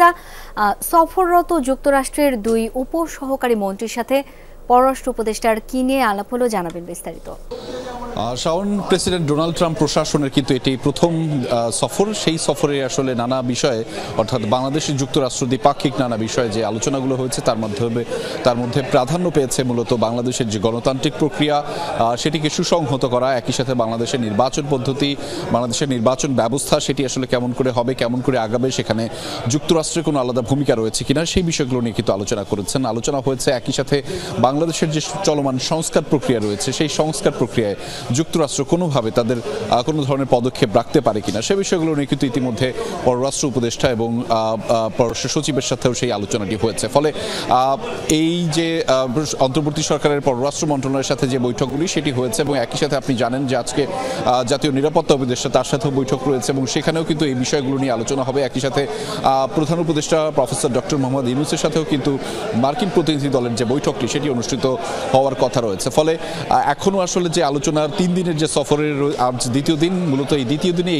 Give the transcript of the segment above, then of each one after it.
রেজা, সফররত যুক্তরাষ্ট্রের দুই উপসহকারী মন্ত্রীর সাথে পররাষ্ট্র উপদেষ্টার কি নিয়ে আলাপ হলো, জানাবেন বিস্তারিত। শাওন, প্রেসিডেন্ট ডোনাল্ড ট্রাম্প প্রশাসনের কিন্তু এটি প্রথম সফর। সেই সফরে আসলে নানা বিষয়ে, অর্থাৎ বাংলাদেশের যুক্তরাষ্ট্র দ্বিপাক্ষিক নানা বিষয়ে যে আলোচনাগুলো হয়েছে তার মধ্যে প্রাধান্য পেয়েছে মূলত বাংলাদেশের যে গণতান্ত্রিক প্রক্রিয়া সেটিকে সুসংহত করা, একই সাথে বাংলাদেশের নির্বাচন পদ্ধতি, বাংলাদেশের নির্বাচন ব্যবস্থা সেটি আসলে কেমন করে হবে, কেমন করে আগাবে, সেখানে যুক্তরাষ্ট্রের কোনো আলাদা ভূমিকা রয়েছে কিনা সেই বিষয়গুলো নিয়ে কিন্তু আলোচনা করেছেন। আলোচনা হয়েছে একই সাথে বাংলাদেশের যে চলমান সংস্কার প্রক্রিয়া রয়েছে সেই সংস্কার প্রক্রিয়ায় যুক্তরাষ্ট্র কোনোভাবে তাদের কোনো ধরনের পদক্ষেপ রাখতে পারে কিনা সে বিষয়গুলো নিয়ে কিন্তু ইতিমধ্যে পররাষ্ট্র উপদেষ্টা এবং পররাষ্ট্র সচিবের সাথেও সেই আলোচনাটি হয়েছে। ফলে এই যে অন্তর্বর্তী সরকারের পররাষ্ট্র মন্ত্রণালয়ের সাথে যে বৈঠকগুলি সেটি হয়েছে, এবং একই সাথে আপনি জানেন যে আজকে জাতীয় নিরাপত্তা উপদেষ্টা তার সাথেও বৈঠক রয়েছে এবং সেখানেও কিন্তু এই বিষয়গুলো নিয়ে আলোচনা হবে। একই সাথে প্রধান উপদেষ্টা প্রফেসর ডক্টর মোহাম্মদ ইউনূসের সাথেও কিন্তু মার্কিন প্রতিনিধি দলের যে বৈঠকটি সেটি অনুষ্ঠিত হওয়ার কথা রয়েছে। ফলে এখনও আসলে যে আলোচনার 3 দিনের যে সফরের আজ দ্বিতীয় দিন, মূলত এই দ্বিতীয় দিনে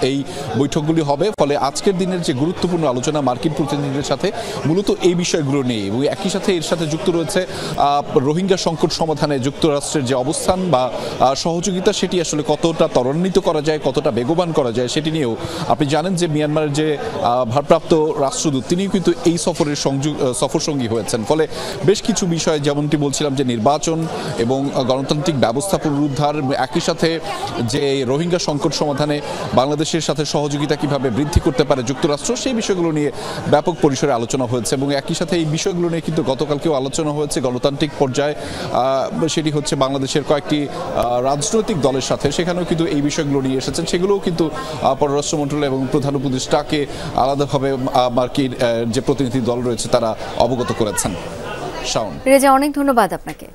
এই বৈঠকগুলি হবে। ফলে আজকের দিনের যে গুরুত্বপূর্ণ আলোচনা মার্কিন প্রতিনিধিদের সাথে মূলত এই বিষয়গুলো নিয়ে, এবং একই সাথে এর সাথে যুক্ত রয়েছে রোহিঙ্গা সংকট সমাধানে যুক্তরাষ্ট্রের যে অবস্থান বা সহযোগিতা সেটি আসলে কতটা ত্বরান্বিত করা যায়, কতটা বেগবান করা যায় সেটি নিয়েও। আপনি জানেন যে মিয়ানমারের যে ভারপ্রাপ্ত রাষ্ট্রদূত তিনিও কিন্তু এই সফরের সফরসঙ্গী হয়েছেন। ফলে বেশ কিছু বিষয়, যেমনটি বলছিলাম যে নির্বাচন এবং গণতান্ত্রিক ব্যবস্থা পুনরুদ্ধার, একই সাথে যে রোহিঙ্গা সংকট সমাধানে বাংলাদেশের সাথে সহযোগিতা কিভাবে বৃদ্ধি করতে পারে যুক্তরাষ্ট্র, সেই বিষয়গুলো নিয়ে ব্যাপক পরিসরে আলোচনা হয়েছে। এবং একই সাথে এই বিষয়গুলো নিয়ে কিন্তু গতকালকেও আলোচনা হয়েছে গণতান্ত্রিক পর্যায়ে, সেটি হচ্ছে বাংলাদেশের কয়েকটি রাজনৈতিক দলের সাথে, সেখানেও কিন্তু এই বিষয়গুলো নিয়ে এসেছেন। সেগুলোও কিন্তু পররাষ্ট্র মন্ত্রণালয় এবং প্রধান উপদেষ্টাকে আলাদাভাবে মার্কিন যে প্রতিনিধি দল রয়েছে তারা অবগত করেছেন। শাওন, রেজা, অনেক ধন্যবাদ আপনাকে।